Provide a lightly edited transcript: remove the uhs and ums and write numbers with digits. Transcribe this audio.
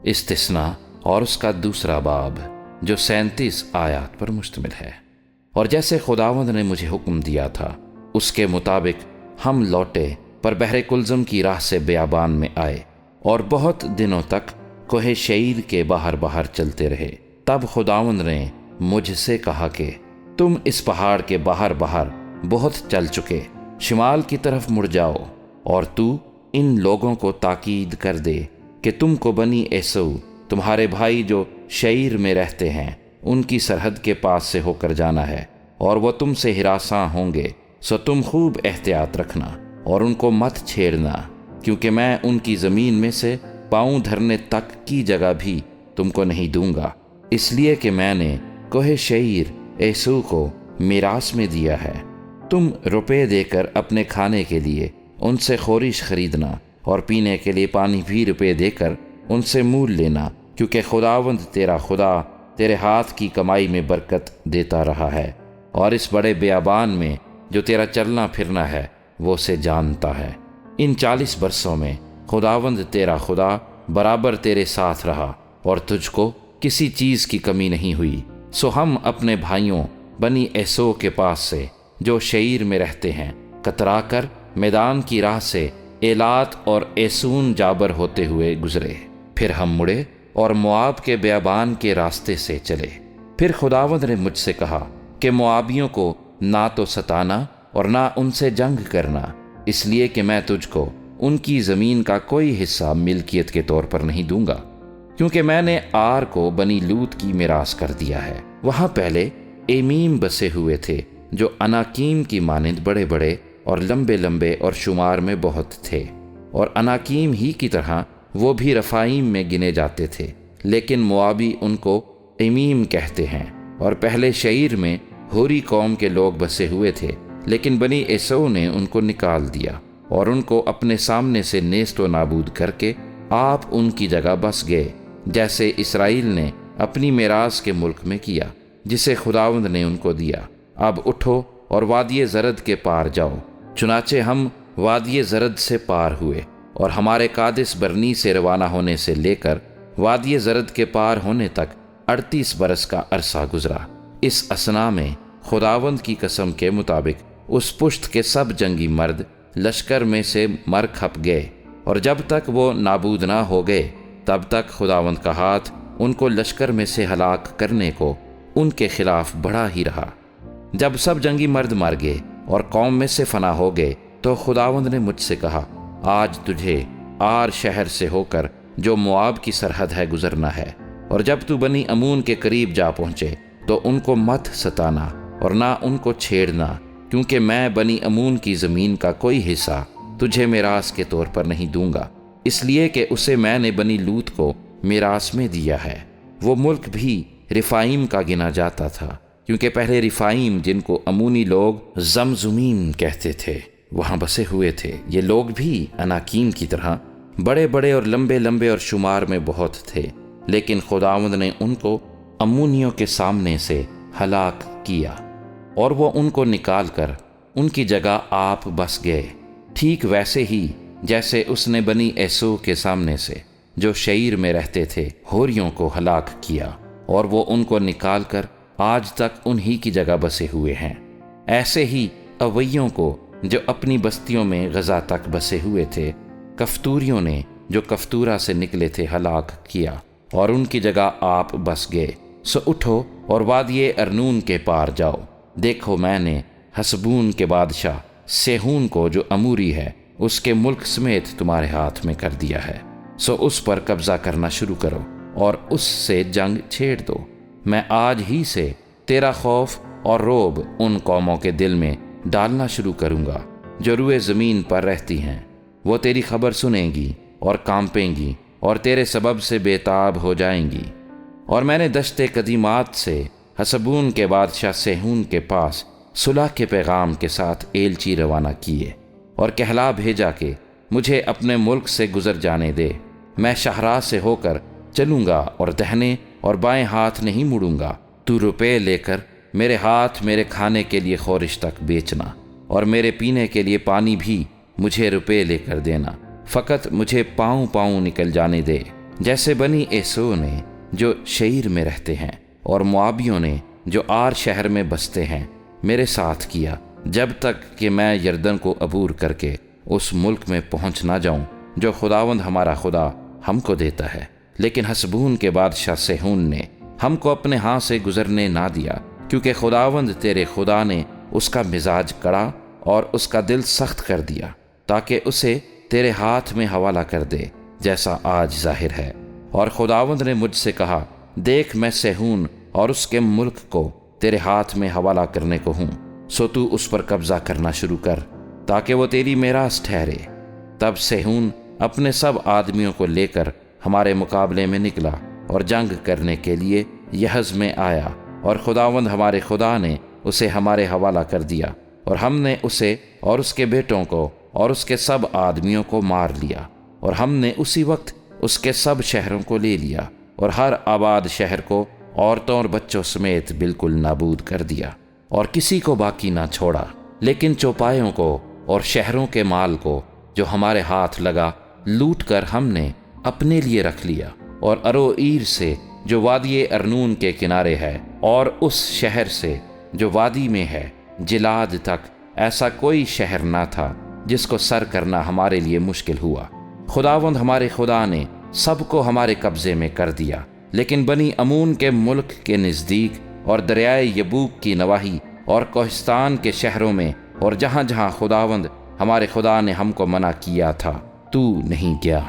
استثناء اور اس کا دوسرا باب جو 37 آیات پر مشتمل ہے۔ اور جیسے خداوند نے مجھے حکم دیا تھا اس کے مطابق ہم لوٹے پر بحر کلزم کی راہ سے بیابان میں آئے اور بہت دنوں تک کوہ شعیر کے باہر چلتے رہے۔ تب خداوند نے مجھ سے کہا کہ تم اس پہاڑ کے باہر بہت چل چکے، شمال کی طرف مڑ جاؤ اور تو ان لوگوں کو تاکید کر دے کہ تم کو بنی عیسو تمہارے بھائی جو شعیر میں رہتے ہیں ان کی سرحد کے پاس سے ہو کر جانا ہے، اور وہ تم سے ہراساں ہوں گے، سو تم خوب احتیاط رکھنا اور ان کو مت چھیڑنا، کیونکہ میں ان کی زمین میں سے پاؤں دھرنے تک کی جگہ بھی تم کو نہیں دوں گا، اس لیے کہ میں نے کوہ شعیر عیسو کو میراث میں دیا ہے۔ تم روپے دے کر اپنے کھانے کے لیے ان سے خورش خریدنا اور پینے کے لیے پانی بھی روپے دے کر ان سے مول لینا، کیونکہ خداوند تیرا خدا تیرے ہاتھ کی کمائی میں برکت دیتا رہا ہے، اور اس بڑے بیابان میں جو تیرا چلنا پھرنا ہے وہ اسے جانتا ہے۔ ان 40 برسوں میں خداوند تیرا خدا برابر تیرے ساتھ رہا اور تجھ کو کسی چیز کی کمی نہیں ہوئی۔ سو ہم اپنے بھائیوں بنی عیسو کے پاس سے جو شعیر میں رہتے ہیں کترا کر میدان کی راہ سے ایلات اور ایسون جابر ہوتے ہوئے گزرے، پھر ہم مڑے اور مواب کے بیابان کے راستے سے چلے۔ پھر خداوند نے مجھ سے کہا کہ موابیوں کو نہ تو ستانا اور نہ ان سے جنگ کرنا، اس لیے کہ میں تجھ کو ان کی زمین کا کوئی حصہ ملکیت کے طور پر نہیں دوں گا، کیونکہ میں نے آر کو بنی لوط کی میراث کر دیا ہے۔ وہاں پہلے ایمیم بسے ہوئے تھے جو اناکیم کی مانند بڑے بڑے اور لمبے لمبے اور شمار میں بہت تھے، اور اناکیم ہی کی طرح وہ بھی رفائیم میں گنے جاتے تھے، لیکن موابی ان کو ایمیم کہتے ہیں۔ اور پہلے شعیر میں ہوری قوم کے لوگ بسے ہوئے تھے، لیکن بنی عیسو نے ان کو نکال دیا اور ان کو اپنے سامنے سے نیست و نابود کر کے آپ ان کی جگہ بس گئے، جیسے اسرائیل نے اپنی میراث کے ملک میں کیا جسے خداوند نے ان کو دیا۔ اب اٹھو اور وادی زرد کے پار جاؤ۔ چنانچہ ہم وادی زرد سے پار ہوئے، اور ہمارے قادس برنی سے روانہ ہونے سے لے کر وادی زرد کے پار ہونے تک 38 برس کا عرصہ گزرا۔ اس اثنا میں خداوند کی قسم کے مطابق اس پشت کے سب جنگی مرد لشکر میں سے مر کھپ گئے، اور جب تک وہ نابود نہ ہو گئے تب تک خداوند کا ہاتھ ان کو لشکر میں سے ہلاک کرنے کو ان کے خلاف بڑھا ہی رہا۔ جب سب جنگی مرد مر گئے اور قوم میں سے فنا ہو گئے تو خداوند نے مجھ سے کہا، آج تجھے آر شہر سے ہو کر جو مواب کی سرحد ہے گزرنا ہے، اور جب تو بنی امون کے قریب جا پہنچے تو ان کو مت ستانا اور نہ ان کو چھیڑنا، کیونکہ میں بنی امون کی زمین کا کوئی حصہ تجھے میراث کے طور پر نہیں دوں گا، اس لیے کہ اسے میں نے بنی لوط کو میراث میں دیا ہے۔ وہ ملک بھی رفائیم کا گنا جاتا تھا، کیونکہ پہلے رفائیم جن کو امونی لوگ زمزمین کہتے تھے وہاں بسے ہوئے تھے۔ یہ لوگ بھی اناکیم کی طرح بڑے بڑے اور لمبے لمبے اور شمار میں بہت تھے، لیکن خداوند نے ان کو امونیوں کے سامنے سے ہلاک کیا، اور وہ ان کو نکال کر ان کی جگہ آپ بس گئے، ٹھیک ویسے ہی جیسے اس نے بنی عیسو کے سامنے سے جو شعیر میں رہتے تھے ہوریوں کو ہلاک کیا، اور وہ ان کو نکال کر آج تک انہی کی جگہ بسے ہوئے ہیں۔ ایسے ہی اویوں کو جو اپنی بستیوں میں غزہ تک بسے ہوئے تھے کفتوریوں نے جو کفتورا سے نکلے تھے ہلاک کیا، اور ان کی جگہ آپ بس گئے۔ سو اٹھو اور وادی ارنون کے پار جاؤ، دیکھو میں نے حسبون کے بادشاہ سیہون کو جو اموری ہے اس کے ملک سمیت تمہارے ہاتھ میں کر دیا ہے، سو اس پر قبضہ کرنا شروع کرو اور اس سے جنگ چھیڑ دو۔ میں آج ہی سے تیرا خوف اور روب ان قوموں کے دل میں ڈالنا شروع کروں گا جو روئے زمین پر رہتی ہیں، وہ تیری خبر سنیں گی اور کانپیں گی اور تیرے سبب سے بے تاب ہو جائیں گی۔ اور میں نے دشت قدیمات سے حسبون کے بادشاہ سیہون کے پاس صلح کے پیغام کے ساتھ ایلچی روانہ کیے اور کہلا بھیجا کہ مجھے اپنے ملک سے گزر جانے دے، میں شہراہ سے ہو کر چلوں گا اور دہنے اور بائیں ہاتھ نہیں مڑوں گا۔ تو روپے لے کر میرے ہاتھ میرے کھانے کے لیے خورش تک بیچنا، اور میرے پینے کے لیے پانی بھی مجھے روپے لے کر دینا، فقط مجھے پاؤں پاؤں نکل جانے دے جیسے بنی ایسو نے جو شعیر میں رہتے ہیں اور موابیوں نے جو آر شہر میں بستے ہیں میرے ساتھ کیا، جب تک کہ میں یردن کو عبور کر کے اس ملک میں پہنچ نہ جاؤں جو خداوند ہمارا خدا ہم کو دیتا ہے۔ لیکن حسبون کے بادشاہ سیہون نے ہم کو اپنے ہاں سے گزرنے نہ دیا، کیونکہ خداوند تیرے خدا نے اس کا مزاج کڑا اور اس کا دل سخت کر دیا، تاکہ اسے تیرے ہاتھ میں حوالہ کر دے، جیسا آج ظاہر ہے۔ اور خداوند نے مجھ سے کہا، دیکھ میں سیہون اور اس کے ملک کو تیرے ہاتھ میں حوالہ کرنے کو ہوں، سو تو اس پر قبضہ کرنا شروع کر تاکہ وہ تیری میراث ٹھہرے۔ تب سیہون اپنے سب آدمیوں کو لے کر ہمارے مقابلے میں نکلا اور جنگ کرنے کے لیے یحز میں آیا، اور خداوند ہمارے خدا نے اسے ہمارے حوالہ کر دیا، اور ہم نے اسے اور اس کے بیٹوں کو اور اس کے سب آدمیوں کو مار لیا، اور ہم نے اسی وقت اس کے سب شہروں کو لے لیا، اور ہر آباد شہر کو عورتوں اور بچوں سمیت بالکل نابود کر دیا، اور کسی کو باقی نہ چھوڑا، لیکن چوپایوں کو اور شہروں کے مال کو جو ہمارے ہاتھ لگا لوٹ کر ہم نے اپنے لیے رکھ لیا۔ اور اروئیر سے جو وادی ارنون کے کنارے ہے اور اس شہر سے جو وادی میں ہے جلاد تک ایسا کوئی شہر نہ تھا جس کو سر کرنا ہمارے لیے مشکل ہوا۔ خداوند ہمارے خدا نے سب کو ہمارے قبضے میں کر دیا، لیکن بنی امون کے ملک کے نزدیک اور دریائے یبوک کی نواحی اور کوہستان کے شہروں میں اور جہاں جہاں خداوند ہمارے خدا نے ہم کو منع کیا تھا تو نہیں گیا۔